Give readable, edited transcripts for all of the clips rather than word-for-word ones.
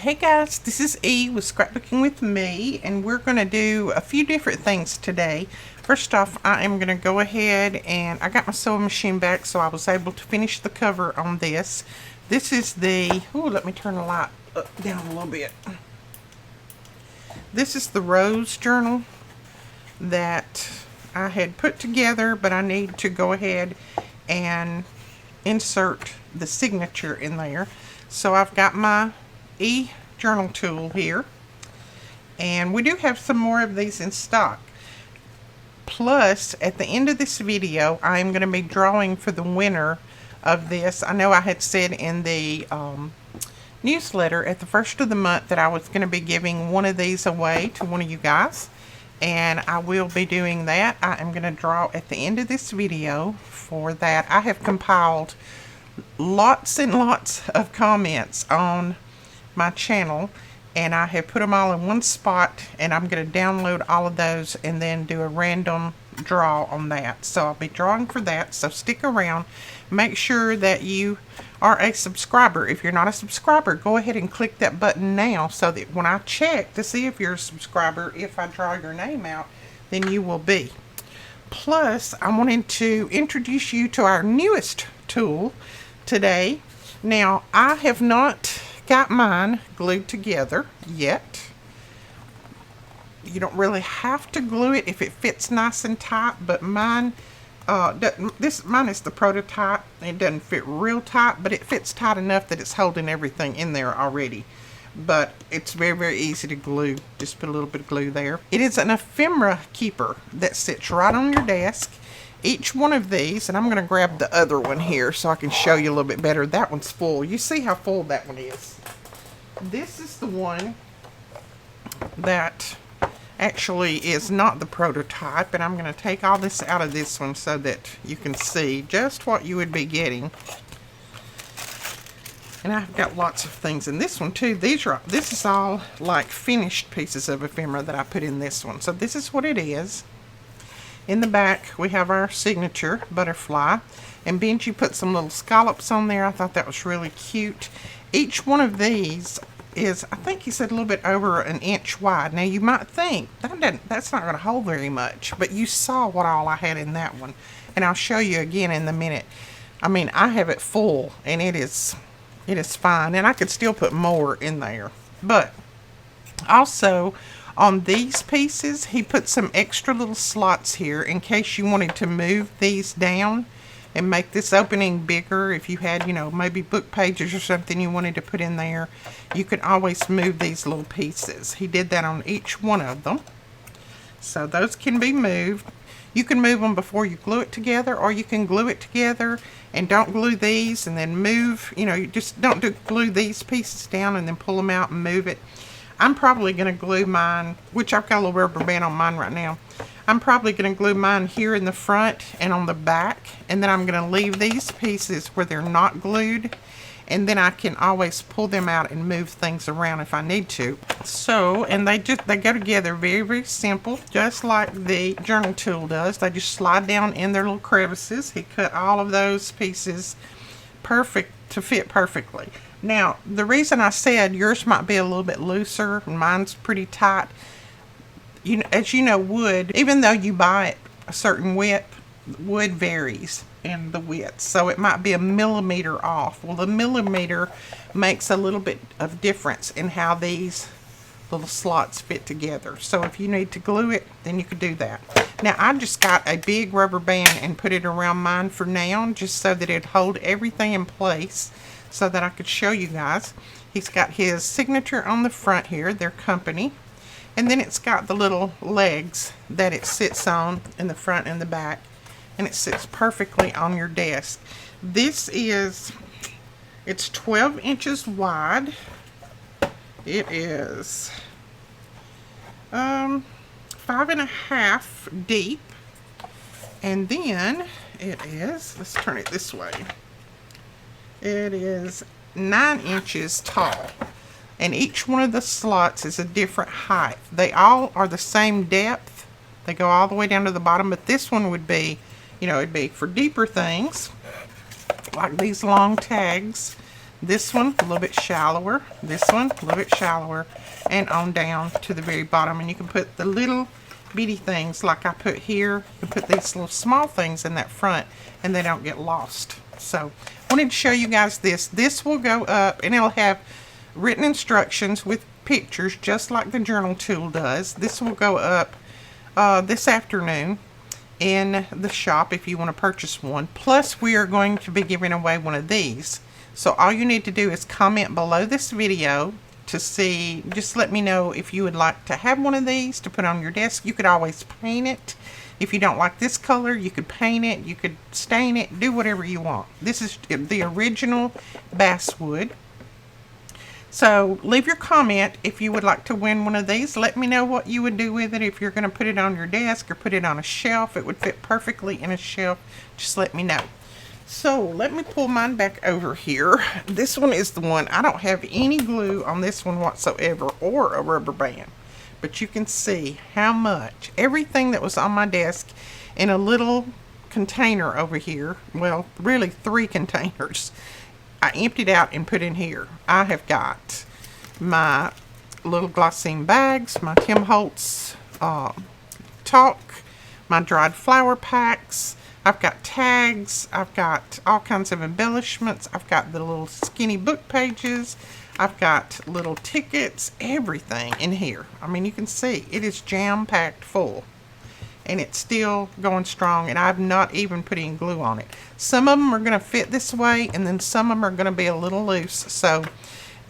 Hey guys, this is E with Scrapbooking with Me, and we're going to do a few different things today. First off, I am going to go ahead and I got my sewing machine back, so I was able to finish the cover on this. This is the, let me turn the light down a little bit. This is the Rose journal that I had put together, but I need to go ahead and insert the signature in there. So I've got my journal tool here, and we do have some more of these in stock. Plus, at the end of this video, I am going to be drawing for the winner of this. I know I had said in the newsletter at the first of the month that I was going to be giving one of these away to one of you guys, and I will be doing that. I am going to draw at the end of this video for that. I have compiled lots and lots of comments on my channel, and I have put them all in one spot, and I'm going to download all of those and then do a random draw on that. So I'll be drawing for that, so stick around. Make sure that you are a subscriber. If you're not a subscriber, go ahead and click that button now, so that when I check to see if you're a subscriber, if I draw your name out, then you will be. Plus, I wanted to introduce you to our newest tool today. Now, I have not got mine glued together yet. You don't really have to glue it if it fits nice and tight, but mine mine is the prototype. It doesn't fit real tight, but it fits tight enough that it's holding everything in there already. But it's very, very easy to glue. Just put a little bit of glue there. It is an ephemera keeper that sits right on your desk. Each one of these, and I'm going to grab the other one here so I can show you a little bit better. That one's full. You see how full that one is. This is the one that actually is not the prototype, and I'm going to take all this out of this one so that you can see just what you would be getting. And I've got lots of things in this one too. This is all like finished pieces of ephemera that I put in this one. So this is what it is. In the back, we have our signature butterfly, and Benji put some little scallops on there. I thought that was really cute. Each one of these is, I think he said, a little bit over an inch wide. Now, you might think that's not going to hold very much, but you saw what all I had in that one, and I'll show you again in a minute. I mean, I have it full, and it is fine, and I could still put more in there. But also, on these pieces, he put some extra little slots here in case you wanted to move these down and make this opening bigger. If you had, maybe book pages or something you wanted to put in there, you could always move these little pieces. He did that on each one of them. So those can be moved. You can move them before you glue it together, or you can glue it together and don't glue these and then move. You just don't glue these pieces down and then pull them out and move it. I'm probably going to glue mine, which I've got a little rubber band on mine right now. I'm probably going to glue mine here in the front and on the back, and then I'm going to leave these pieces where they're not glued, and then I can always pull them out and move things around if I need to. So, and they go together very, very simple, just like the journal tool does. They just slide down in their little crevices. He cut all of those pieces perfect to fit perfectly. Now, the reason I said yours might be a little bit looser and mine's pretty tight, as you know, wood, even though you buy it a certain width, wood varies in the width. So it might be a millimeter off. Well, the millimeter makes a little bit of difference in how these little slots fit together. So if you need to glue it, then you could do that. Now, I just got a big rubber band and put it around mine for now, just so that it'd hold everything in place, so that I could show you guys. He's got his signature on the front here, their company, and then it's got the little legs that it sits on in the front and the back, and it sits perfectly on your desk. It's 12 inches wide. It is 5.5 deep, and then it is, let's turn it this way, it is 9 inches tall, and each one of the slots is a different height. They all are the same depth. They go all the way down to the bottom, but this one would be, it'd be for deeper things like these long tags This one a little bit shallower, this one a little bit shallower, and on down to the very bottom. And you can put the little bitty things like I put here. You can put these little small things in that front and they don't get lost. So I wanted to show you guys this. This will go up and it'll have written instructions with pictures just like the journal tool does. This will go up this afternoon in the shop if you want to purchase one. Plus we are going to be giving away one of these. So all you need to do is comment below this video to see, just let me know if you would like to have one of these to put on your desk. You could always paint it. If you don't like this color, you could paint it, you could stain it, do whatever you want. This is the original basswood. So leave your comment if you would like to win one of these. Let me know what you would do with it. If you're going to put it on your desk or put it on a shelf, it would fit perfectly in a shelf. Just let me know. So let me pull mine back over here. This one is the one, I don't have any glue on this one whatsoever or a rubber band. But you can see how much, everything that was on my desk in a little container over here, well, really 3 containers, I emptied out and put in here. I have got my little glycine bags, my Tim Holtz talc, my dried flower packs, I've got tags, I've got all kinds of embellishments, I've got the little skinny book pages, I've got little tickets, everything in here. I mean, you can see it is jam-packed full. And it's still going strong, and I've not even put any glue on it. Some of them are going to fit this way, and then some of them are going to be a little loose. So,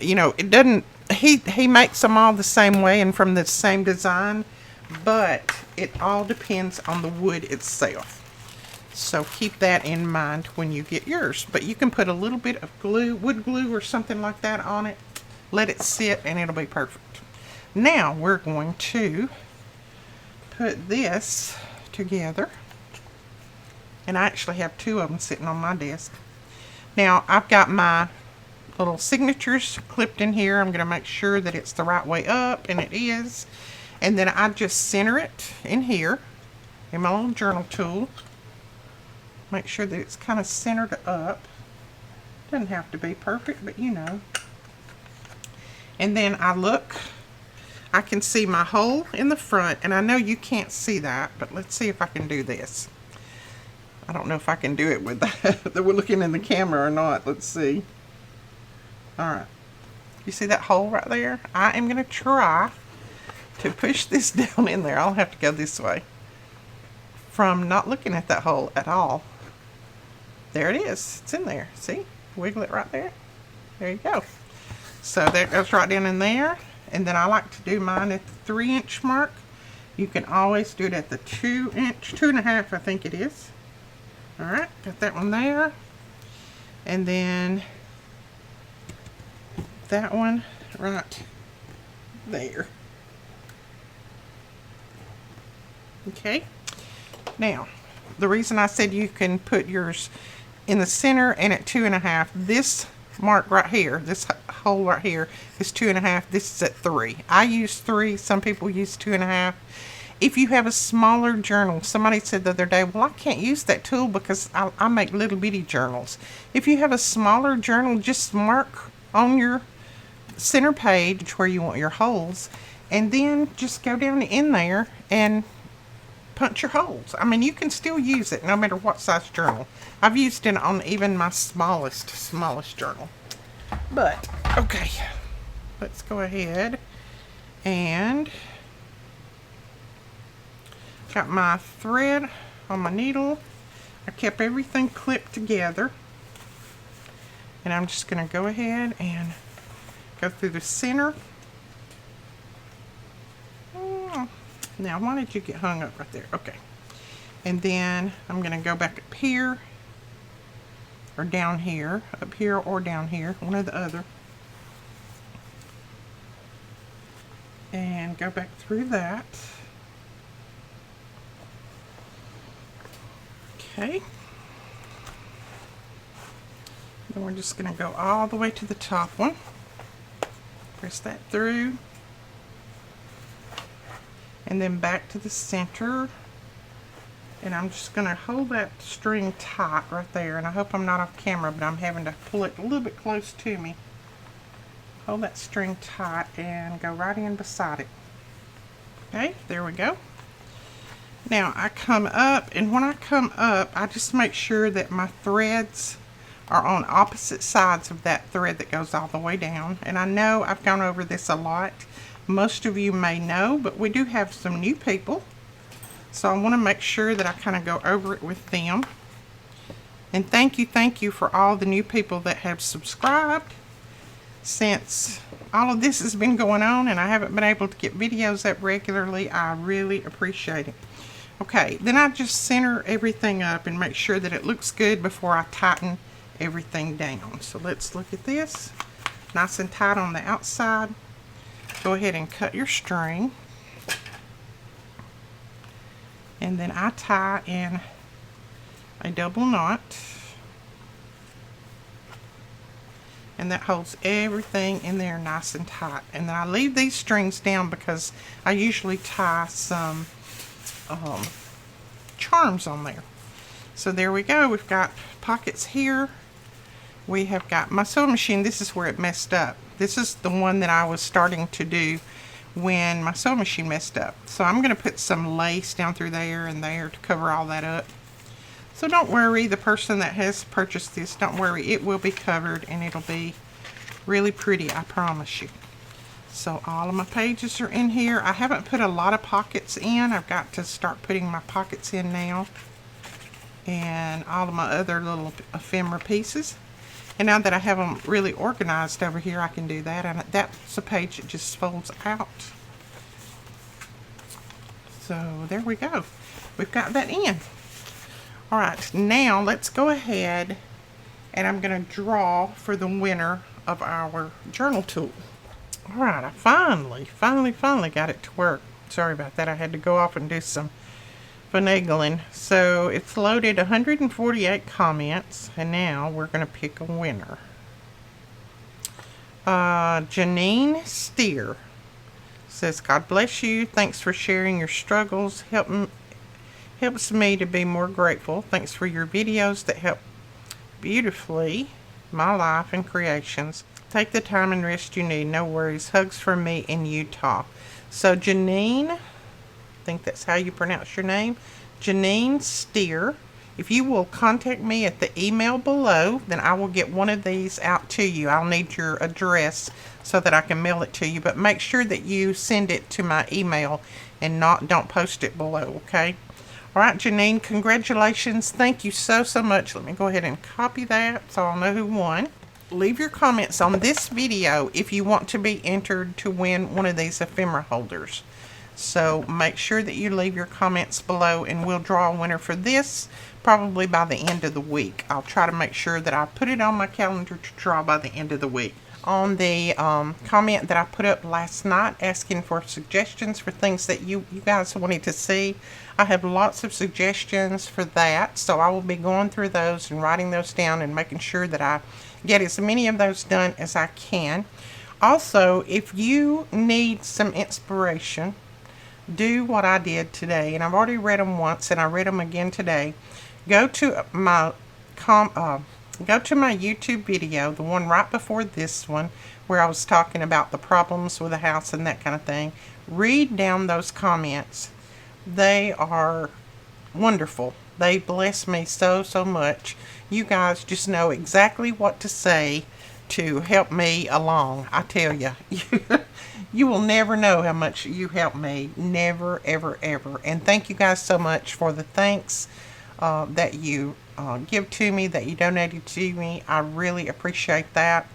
you know, it doesn't, he makes them all the same way and from the same design, but it all depends on the wood itself. So keep that in mind when you get yours. But you can put a little bit of glue, wood glue or something like that on it. Let it sit and it'll be perfect. Now we're going to put this together. And I actually have 2 of them sitting on my desk. Now I've got my little signatures clipped in here. I'm going to make sure that it's the right way up, and it is. And then I just center it in here in my little journal tool. Make sure that it's kind of centered up. Doesn't have to be perfect, but you know. And then I look, I can see my hole in the front, and I know you can't see that, but let's see if I can do this. I don't know if I can do it with that we're looking in the camera or not. Let's see. Alright. You see that hole right there? I am going to try to push this down in there. I'll have to go this way. From not looking at that hole at all. There it is. It's in there. See? Wiggle it right there. There you go. So that goes right down in there. And then I like to do mine at the 3-inch mark. You can always do it at the 2-inch, 2.5 I think it is. Alright, got that one there. And then that one right there. Okay. Now, the reason I said you can put yours in the center and at 2.5, this mark right here, this hole right here is 2.5. This is at 3. I use 3. Some people use 2.5. If you have a smaller journal, somebody said the other day, well, I can't use that tool because I make little bitty journals. If you have a smaller journal, just mark on your center page where you want your holes, and then just go down in there and punch your holes. I mean, you can still use it no matter what size journal. I've used it on even my smallest journal. But, okay, let's go ahead and got my thread on my needle. I kept everything clipped together. And I'm just going to go ahead and go through the center. Now, why did you get hung up right there? Okay. And then I'm going to go back up here, or down here, up here or down here, one or the other. And go back through that. Okay. Then we're just going to go all the way to the top one. Press that through. And then back to the center. And I'm just going to hold that string tight right there. And I hope I'm not off camera, but I'm having to pull it a little bit close to me. Hold that string tight and go right in beside it. Okay, there we go. Now I come up, and when I come up, I just make sure that my threads are on opposite sides of that thread that goes all the way down. And I know I've gone over this a lot. Most of you may know, but we do have some new people. So I want to make sure that I kind of go over it with them. And thank you for all the new people that have subscribed since all of this has been going on and I haven't been able to get videos up regularly. I really appreciate it. Okay, then I just center everything up and make sure that it looks good before I tighten everything down. So let's look at this. Nice and tight on the outside. Go ahead and cut your string. And then I tie in a double knot. And that holds everything in there nice and tight. And then I leave these strings down because I usually tie some charms on there. So there we go. We've got pockets here. We have got my sewing machine. This is where it messed up. This is the one that I was starting to do when my sewing machine messed up. So I'm going to put some lace down through there and there to cover all that up. So don't worry, the person that has purchased this, don't worry, it will be covered and it'll be really pretty, I promise you. So all of my pages are in here. I haven't put a lot of pockets in. I've got to start putting my pockets in now. And all of my other little ephemera pieces. And now that I have them really organized over here, I can do that. And that's a page that just folds out. So there we go. We've got that in. Alright, now let's go ahead and I'm going to draw for the winner of our journal tool. Alright, I finally got it to work. Sorry about that. I had to go off and do some finagling. So it's loaded 148 comments, and now we're going to pick a winner. Janine Steer says, God bless you. Thanks for sharing your struggles. Helps me to be more grateful. Thanks for your videos that help beautifully my life and creations. Take the time and rest you need. No worries. Hugs from me in Utah. So Janine, I think that's how you pronounce your name, Janine Steer. If you will contact me at the email below, then I will get one of these out to you. I'll need your address so that I can mail it to you. But make sure that you send it to my email and don't post it below, okay? All right, Janine, congratulations. Thank you so much. Let me go ahead and copy that so I'll know who won. Leave your comments on this video if you want to be entered to win one of these ephemera holders. So make sure that you leave your comments below and we'll draw a winner for this probably by the end of the week. I'll try to make sure that I put it on my calendar to draw by the end of the week. On the comment that I put up last night asking for suggestions for things that you guys wanted to see, I have lots of suggestions for that. So I will be going through those and writing those down and making sure that I get as many of those done as I can. Also, if you need some inspiration, do what I did today. And I've already read them once and I read them again today. Go to my YouTube video, the one right before this one, where I was talking about the problems with the house and that kind of thing. Read down those comments. They are wonderful. They bless me so much. You guys just know exactly what to say to help me along. I tell you, you will never know how much you help me. Never, ever. And thank you guys so much for the thanks that you give to me, that you donated to me. I really appreciate that.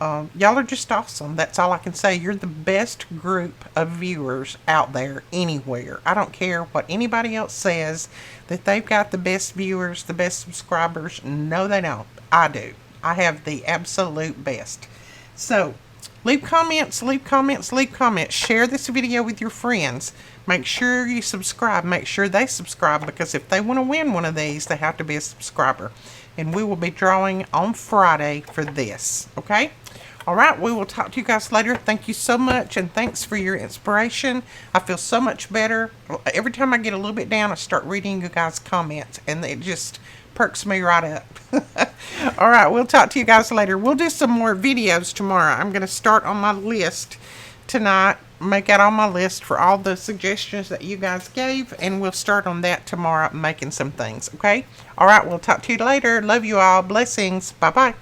Y'all are just awesome. That's all I can say. You're the best group of viewers out there anywhere. I don't care what anybody else says, that they've got the best viewers, the best subscribers. No, they don't. I do. I have the absolute best. So leave comments. Share this video with your friends. Make sure you subscribe. Make sure they subscribe, because if they want to win one of these, they have to be a subscriber. And we will be drawing on Friday for this. Okay? All right, we will talk to you guys later. Thank you so much, and thanks for your inspiration. I feel so much better. Every time I get a little bit down, I start reading you guys' comments, and it just perks me right up. All right, we'll talk to you guys later. We'll do some more videos tomorrow. I'm going to start on my list tonight, make out on my list for all the suggestions that you guys gave, and we'll start on that tomorrow, making some things, okay? All right, we'll talk to you later. Love you all. Blessings. Bye-bye.